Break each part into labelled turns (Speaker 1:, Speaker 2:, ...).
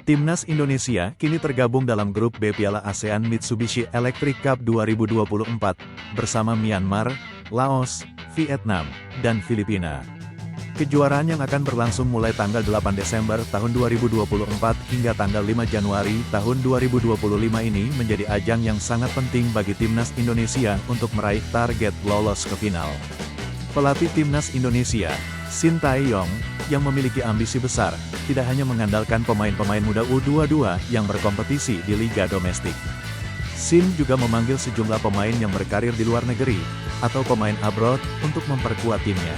Speaker 1: Timnas Indonesia kini tergabung dalam grup B Piala ASEAN Mitsubishi Electric Cup 2024 bersama Myanmar, Laos, Vietnam, dan Filipina. Kejuaraan yang akan berlangsung mulai tanggal 8 Desember tahun 2024 hingga tanggal 5 Januari tahun 2025 ini menjadi ajang yang sangat penting bagi Timnas Indonesia untuk meraih target lolos ke final. Pelatih Timnas Indonesia, Shin Tae-yong, yang memiliki ambisi besar, tidak hanya mengandalkan pemain-pemain muda U22 yang berkompetisi di liga domestik. Shin juga memanggil sejumlah pemain yang berkarir di luar negeri, atau pemain abroad, untuk memperkuat timnya.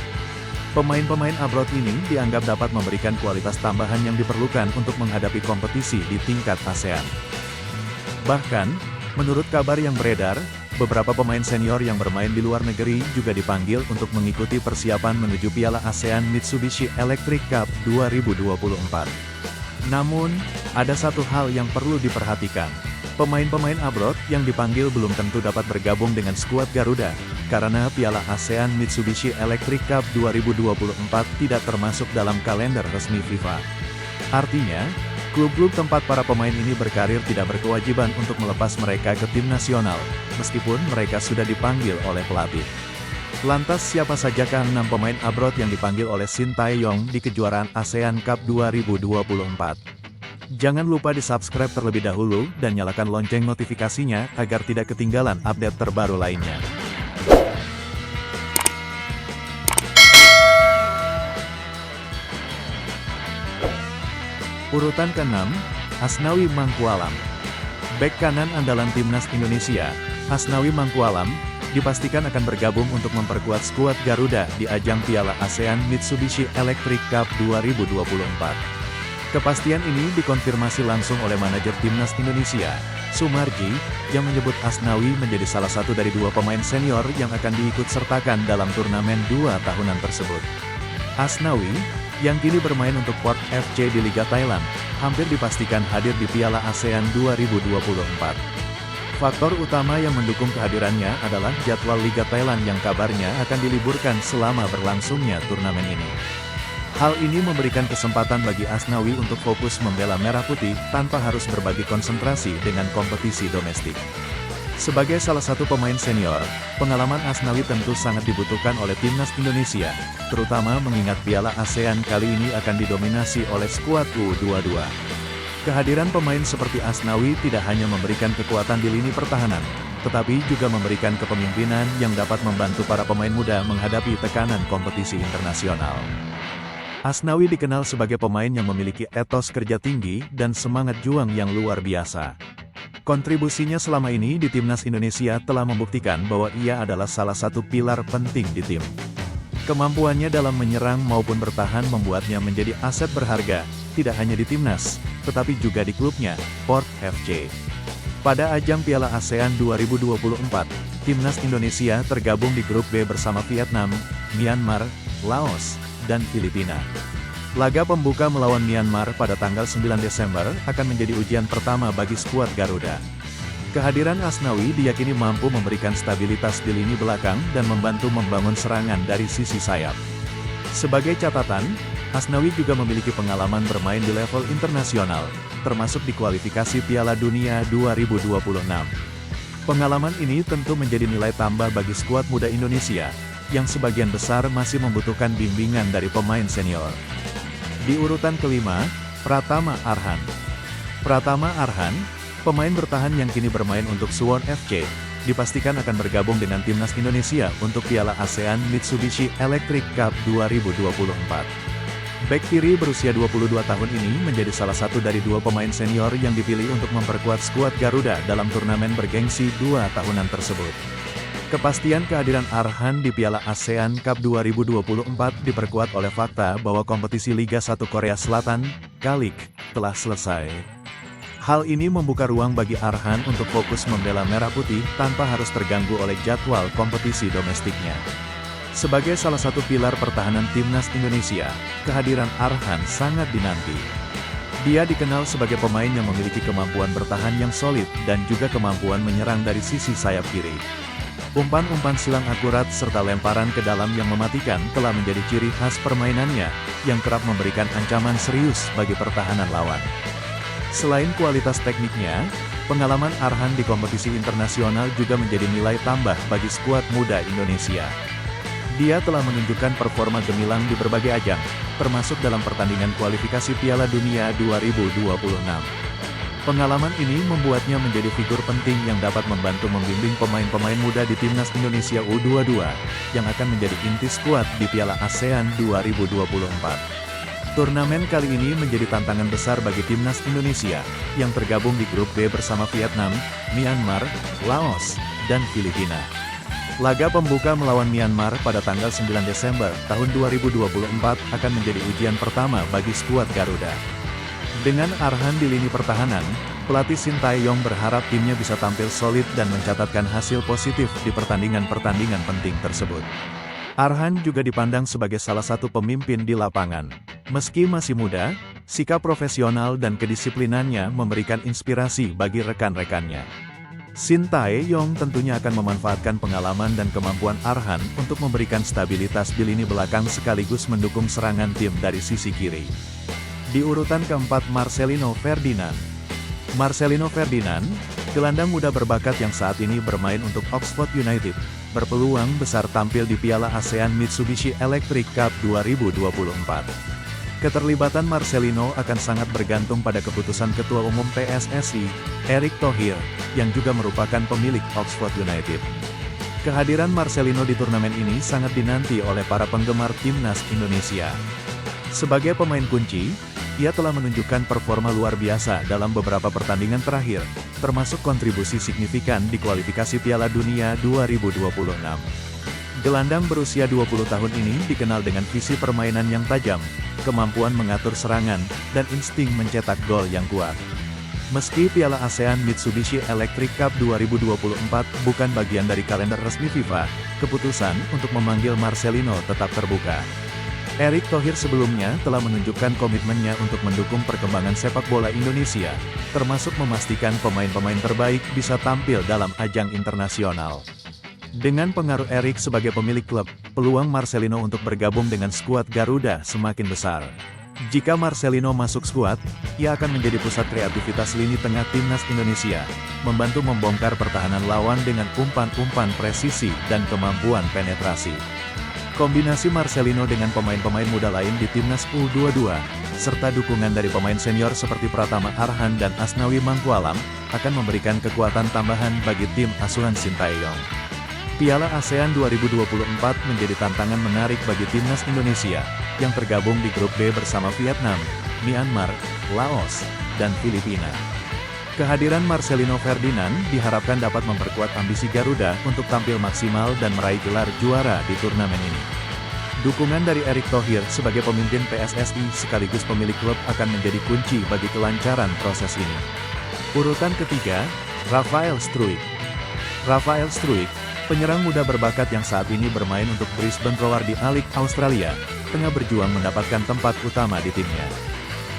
Speaker 1: Pemain-pemain abroad ini dianggap dapat memberikan kualitas tambahan yang diperlukan untuk menghadapi kompetisi di tingkat ASEAN. Bahkan, menurut kabar yang beredar, beberapa pemain senior yang bermain di luar negeri juga dipanggil untuk mengikuti persiapan menuju Piala ASEAN Mitsubishi Electric Cup 2024. Namun, ada satu hal yang perlu diperhatikan. Pemain-pemain abroad yang dipanggil belum tentu dapat bergabung dengan skuad Garuda, karena Piala ASEAN Mitsubishi Electric Cup 2024 tidak termasuk dalam kalender resmi FIFA. Artinya, klub-klub tempat para pemain ini berkarir tidak berkewajiban untuk melepas mereka ke tim nasional, meskipun mereka sudah dipanggil oleh pelatih. Lantas siapa sajakah 6 pemain abroad yang dipanggil oleh Shin Tae-yong di kejuaraan ASEAN Cup 2024? Jangan lupa di-subscribe terlebih dahulu dan nyalakan lonceng notifikasinya agar tidak ketinggalan update terbaru lainnya. Urutan ke-6, Asnawi Mangkualam. Bek kanan andalan Timnas Indonesia, Asnawi Mangkualam, dipastikan akan bergabung untuk memperkuat skuad Garuda di ajang Piala ASEAN Mitsubishi Electric Cup 2024. Kepastian ini dikonfirmasi langsung oleh manajer Timnas Indonesia, Sumarji, yang menyebut Asnawi menjadi salah satu dari 2 pemain senior yang akan diikut sertakan dalam turnamen 2 tahunan tersebut. Asnawi, yang kini bermain untuk Port FC di Liga Thailand, hampir dipastikan hadir di Piala ASEAN 2024. Faktor utama yang mendukung kehadirannya adalah jadwal Liga Thailand yang kabarnya akan diliburkan selama berlangsungnya turnamen ini. Hal ini memberikan kesempatan bagi Asnawi untuk fokus membela Merah Putih tanpa harus berbagi konsentrasi dengan kompetisi domestik. Sebagai salah satu pemain senior, pengalaman Asnawi tentu sangat dibutuhkan oleh Timnas Indonesia, terutama mengingat Piala ASEAN kali ini akan didominasi oleh skuad U22. Kehadiran pemain seperti Asnawi tidak hanya memberikan kekuatan di lini pertahanan, tetapi juga memberikan kepemimpinan yang dapat membantu para pemain muda menghadapi tekanan kompetisi internasional. Asnawi dikenal sebagai pemain yang memiliki etos kerja tinggi dan semangat juang yang luar biasa. Kontribusinya selama ini di Timnas Indonesia telah membuktikan bahwa ia adalah salah satu pilar penting di tim. Kemampuannya dalam menyerang maupun bertahan membuatnya menjadi aset berharga, tidak hanya di Timnas, tetapi juga di klubnya, Port FC. Pada ajang Piala ASEAN 2024, Timnas Indonesia tergabung di grup B bersama Vietnam, Myanmar, Laos, dan Filipina. Laga pembuka melawan Myanmar pada tanggal 9 Desember akan menjadi ujian pertama bagi skuad Garuda. Kehadiran Asnawi diyakini mampu memberikan stabilitas di lini belakang dan membantu membangun serangan dari sisi sayap. Sebagai catatan, Asnawi juga memiliki pengalaman bermain di level internasional, termasuk di kualifikasi Piala Dunia 2026. Pengalaman ini tentu menjadi nilai tambah bagi skuad muda Indonesia, yang sebagian besar masih membutuhkan bimbingan dari pemain senior. Di urutan kelima, Pratama Arhan. Pratama Arhan, pemain bertahan yang kini bermain untuk Suwon FC, dipastikan akan bergabung dengan Timnas Indonesia untuk Piala ASEAN Mitsubishi Electric Cup 2024. Bek kiri berusia 22 tahun ini menjadi salah satu dari 2 pemain senior yang dipilih untuk memperkuat skuad Garuda dalam turnamen bergengsi 2 tahunan tersebut. Kepastian kehadiran Arhan di Piala ASEAN Cup 2024 diperkuat oleh fakta bahwa kompetisi Liga 1 Korea Selatan, K-League, telah selesai. Hal ini membuka ruang bagi Arhan untuk fokus membela Merah Putih tanpa harus terganggu oleh jadwal kompetisi domestiknya. Sebagai salah satu pilar pertahanan Timnas Indonesia, kehadiran Arhan sangat dinanti. Dia dikenal sebagai pemain yang memiliki kemampuan bertahan yang solid dan juga kemampuan menyerang dari sisi sayap kiri. Umpan-umpan silang akurat serta lemparan ke dalam yang mematikan telah menjadi ciri khas permainannya, yang kerap memberikan ancaman serius bagi pertahanan lawan. Selain kualitas tekniknya, pengalaman Arhan di kompetisi internasional juga menjadi nilai tambah bagi skuad muda Indonesia. Dia telah menunjukkan performa gemilang di berbagai ajang, termasuk dalam pertandingan kualifikasi Piala Dunia 2026. Pengalaman ini membuatnya menjadi figur penting yang dapat membantu membimbing pemain-pemain muda di Timnas Indonesia U22, yang akan menjadi inti skuad di Piala ASEAN 2024. Turnamen kali ini menjadi tantangan besar bagi Timnas Indonesia, yang tergabung di grup B bersama Vietnam, Myanmar, Laos, dan Filipina. Laga pembuka melawan Myanmar pada tanggal 9 Desember tahun 2024 akan menjadi ujian pertama bagi skuad Garuda. Dengan Arhan di lini pertahanan, pelatih Shin Tae-yong berharap timnya bisa tampil solid dan mencatatkan hasil positif di pertandingan-pertandingan penting tersebut. Arhan juga dipandang sebagai salah satu pemimpin di lapangan. Meski masih muda, sikap profesional dan kedisiplinannya memberikan inspirasi bagi rekan-rekannya. Shin Tae-yong tentunya akan memanfaatkan pengalaman dan kemampuan Arhan untuk memberikan stabilitas di lini belakang sekaligus mendukung serangan tim dari sisi kiri. Di urutan keempat Marcelino Ferdinand. Marcelino Ferdinand, gelandang muda berbakat yang saat ini bermain untuk Oxford United, berpeluang besar tampil di Piala ASEAN Mitsubishi Electric Cup 2024. Keterlibatan Marcelino akan sangat bergantung pada keputusan Ketua Umum PSSI, Erick Thohir, yang juga merupakan pemilik Oxford United. Kehadiran Marcelino di turnamen ini sangat dinanti oleh para penggemar Timnas Indonesia. Sebagai pemain kunci, ia telah menunjukkan performa luar biasa dalam beberapa pertandingan terakhir, termasuk kontribusi signifikan di kualifikasi Piala Dunia 2026. Gelandang berusia 20 tahun ini dikenal dengan visi permainan yang tajam, kemampuan mengatur serangan, dan insting mencetak gol yang kuat. Meski Piala ASEAN Mitsubishi Electric Cup 2024 bukan bagian dari kalender resmi FIFA, keputusan untuk memanggil Marcelino tetap terbuka. Erick Thohir sebelumnya telah menunjukkan komitmennya untuk mendukung perkembangan sepak bola Indonesia, termasuk memastikan pemain-pemain terbaik bisa tampil dalam ajang internasional. Dengan pengaruh Erick sebagai pemilik klub, peluang Marcelino untuk bergabung dengan skuad Garuda semakin besar. Jika Marcelino masuk skuad, ia akan menjadi pusat kreativitas lini tengah Timnas Indonesia, membantu membongkar pertahanan lawan dengan umpan-umpan presisi dan kemampuan penetrasi. Kombinasi Marcelino dengan pemain-pemain muda lain di Timnas U22, serta dukungan dari pemain senior seperti Pratama Arhan dan Asnawi Mangkualam, akan memberikan kekuatan tambahan bagi tim asuhan Shin Tae-yong. Piala ASEAN 2024 menjadi tantangan menarik bagi Timnas Indonesia, yang tergabung di grup B bersama Vietnam, Myanmar, Laos, dan Filipina. Kehadiran Marcelino Ferdinand diharapkan dapat memperkuat ambisi Garuda untuk tampil maksimal dan meraih gelar juara di turnamen ini. Dukungan dari Erick Thohir sebagai pemimpin PSSI sekaligus pemilik klub akan menjadi kunci bagi kelancaran proses ini. Urutan ketiga, Rafael Struijk. Rafael Struijk, penyerang muda berbakat yang saat ini bermain untuk Brisbane Roar di A-League Australia, tengah berjuang mendapatkan tempat utama di timnya.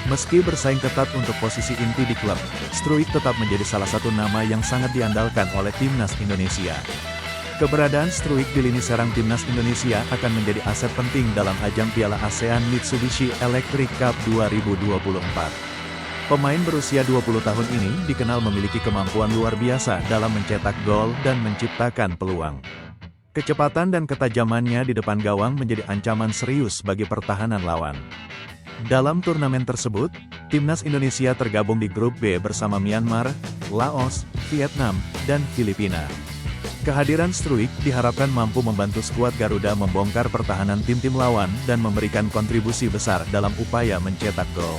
Speaker 1: Meski bersaing ketat untuk posisi inti di klub, Struijk tetap menjadi salah satu nama yang sangat diandalkan oleh Timnas Indonesia. Keberadaan Struijk di lini serang Timnas Indonesia akan menjadi aset penting dalam ajang Piala ASEAN Mitsubishi Electric Cup 2024. Pemain berusia 20 tahun ini dikenal memiliki kemampuan luar biasa dalam mencetak gol dan menciptakan peluang. Kecepatan dan ketajamannya di depan gawang menjadi ancaman serius bagi pertahanan lawan. Dalam turnamen tersebut, Timnas Indonesia tergabung di grup B bersama Myanmar, Laos, Vietnam, dan Filipina. Kehadiran Struijk diharapkan mampu membantu skuad Garuda membongkar pertahanan tim-tim lawan dan memberikan kontribusi besar dalam upaya mencetak gol.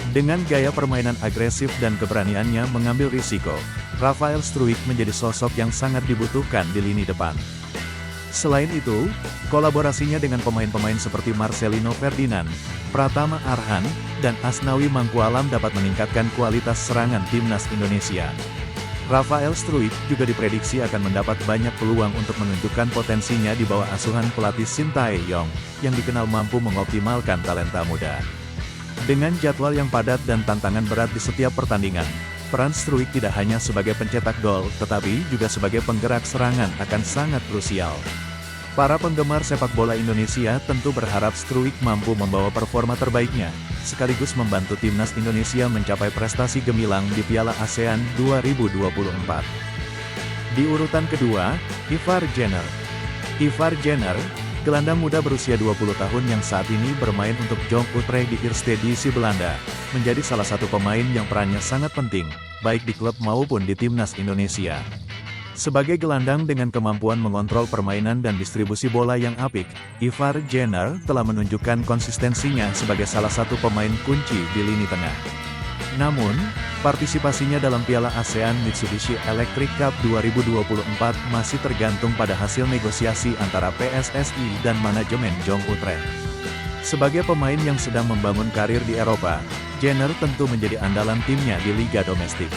Speaker 1: Dengan gaya permainan agresif dan keberaniannya mengambil risiko, Rafael Struijk menjadi sosok yang sangat dibutuhkan di lini depan. Selain itu, kolaborasinya dengan pemain-pemain seperti Marcelino Ferdinand, Pratama Arhan, dan Asnawi Mangkualam dapat meningkatkan kualitas serangan Timnas Indonesia. Rafael Struijk juga diprediksi akan mendapat banyak peluang untuk menunjukkan potensinya di bawah asuhan pelatih Shin Tae-yong, yang dikenal mampu mengoptimalkan talenta muda. Dengan jadwal yang padat dan tantangan berat di setiap pertandingan, peran Struijk tidak hanya sebagai pencetak gol, tetapi juga sebagai penggerak serangan akan sangat krusial. Para penggemar sepak bola Indonesia tentu berharap Struijk mampu membawa performa terbaiknya, sekaligus membantu timnas Indonesia mencapai prestasi gemilang di Piala ASEAN 2024. Di urutan kedua, Ivar Jenner. Ivar Jenner, gelandang muda berusia 20 tahun yang saat ini bermain untuk Jong Utrecht di Eerste Divisie Belanda, menjadi salah satu pemain yang perannya sangat penting, baik di klub maupun di timnas Indonesia. Sebagai gelandang dengan kemampuan mengontrol permainan dan distribusi bola yang apik, Ivar Jenner telah menunjukkan konsistensinya sebagai salah satu pemain kunci di lini tengah. Namun, partisipasinya dalam Piala ASEAN Mitsubishi Electric Cup 2024 masih tergantung pada hasil negosiasi antara PSSI dan manajemen Jong Utrecht. Sebagai pemain yang sedang membangun karir di Eropa, Jenner tentu menjadi andalan timnya di liga domestik.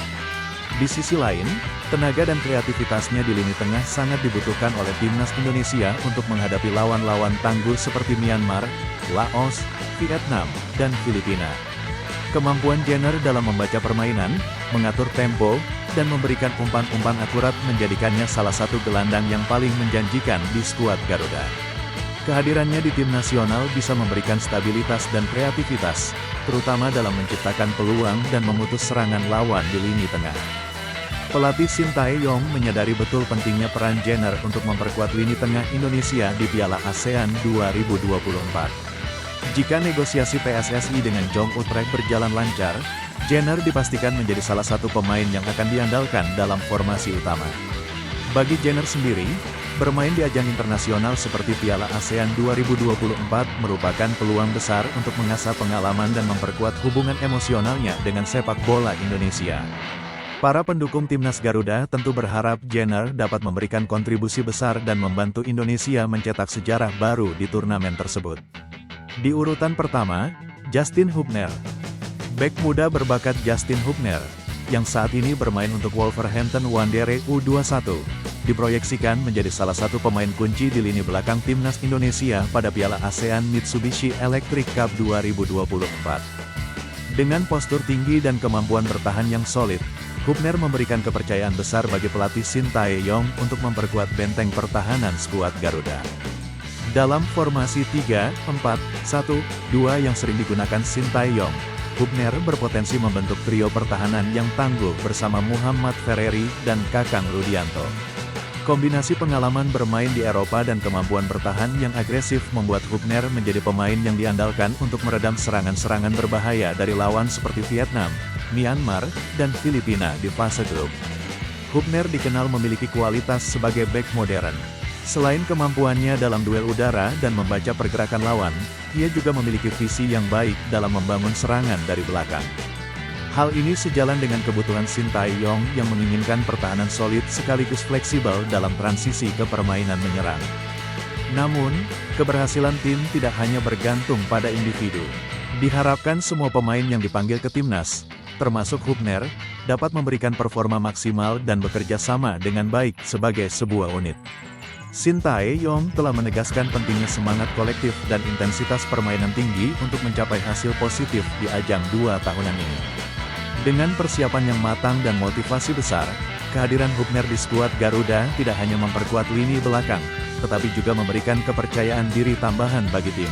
Speaker 1: Di sisi lain, tenaga dan kreativitasnya di lini tengah sangat dibutuhkan oleh timnas Indonesia untuk menghadapi lawan-lawan tangguh seperti Myanmar, Laos, Vietnam, dan Filipina. Kemampuan Jenner dalam membaca permainan, mengatur tempo, dan memberikan umpan-umpan akurat menjadikannya salah satu gelandang yang paling menjanjikan di skuad Garuda. Kehadirannya di tim nasional bisa memberikan stabilitas dan kreativitas, terutama dalam menciptakan peluang dan memutus serangan lawan di lini tengah. Pelatih Shin Tae-yong menyadari betul pentingnya peran Jenner untuk memperkuat lini tengah Indonesia di Piala ASEAN 2024. Jika negosiasi PSSI dengan Jong Utrecht berjalan lancar, Jenner dipastikan menjadi salah satu pemain yang akan diandalkan dalam formasi utama. Bagi Jenner sendiri, bermain di ajang internasional seperti Piala ASEAN 2024 merupakan peluang besar untuk mengasah pengalaman dan memperkuat hubungan emosionalnya dengan sepak bola Indonesia. Para pendukung timnas Garuda tentu berharap Jenner dapat memberikan kontribusi besar dan membantu Indonesia mencetak sejarah baru di turnamen tersebut. Di urutan pertama, Justin Hubner. Bek muda berbakat Justin Hubner, yang saat ini bermain untuk Wolverhampton Wanderers U21, diproyeksikan menjadi salah satu pemain kunci di lini belakang timnas Indonesia pada Piala ASEAN Mitsubishi Electric Cup 2024. Dengan postur tinggi dan kemampuan bertahan yang solid, Hubner memberikan kepercayaan besar bagi pelatih Shin Tae-yong untuk memperkuat benteng pertahanan skuad Garuda. Dalam formasi 3-4-1-2 yang sering digunakan Shin Tae-yong, Hubner berpotensi membentuk trio pertahanan yang tangguh bersama Muhammad Ferreri dan Kakang Rudianto. Kombinasi pengalaman bermain di Eropa dan kemampuan bertahan yang agresif membuat Hubner menjadi pemain yang diandalkan untuk meredam serangan-serangan berbahaya dari lawan seperti Vietnam, Myanmar, dan Filipina di fase grup. Hubner dikenal memiliki kualitas sebagai bek modern. Selain kemampuannya dalam duel udara dan membaca pergerakan lawan, ia juga memiliki visi yang baik dalam membangun serangan dari belakang. Hal ini sejalan dengan kebutuhan Shin Tae-yong yang menginginkan pertahanan solid sekaligus fleksibel dalam transisi ke permainan menyerang. Namun, keberhasilan tim tidak hanya bergantung pada individu. Diharapkan semua pemain yang dipanggil ke timnas, termasuk Hubner, dapat memberikan performa maksimal dan bekerja sama dengan baik sebagai sebuah unit. Shin Tae-yong telah menegaskan pentingnya semangat kolektif dan intensitas permainan tinggi untuk mencapai hasil positif di ajang 2 tahunan ini. Dengan persiapan yang matang dan motivasi besar, kehadiran Hubner di skuad Garuda tidak hanya memperkuat lini belakang, tetapi juga memberikan kepercayaan diri tambahan bagi tim.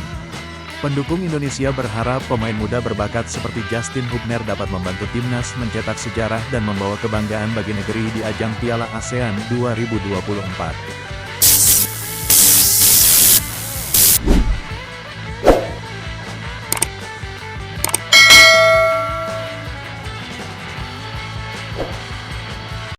Speaker 1: Pendukung Indonesia berharap pemain muda berbakat seperti Justin Hubner dapat membantu timnas mencetak sejarah dan membawa kebanggaan bagi negeri di ajang Piala ASEAN 2024.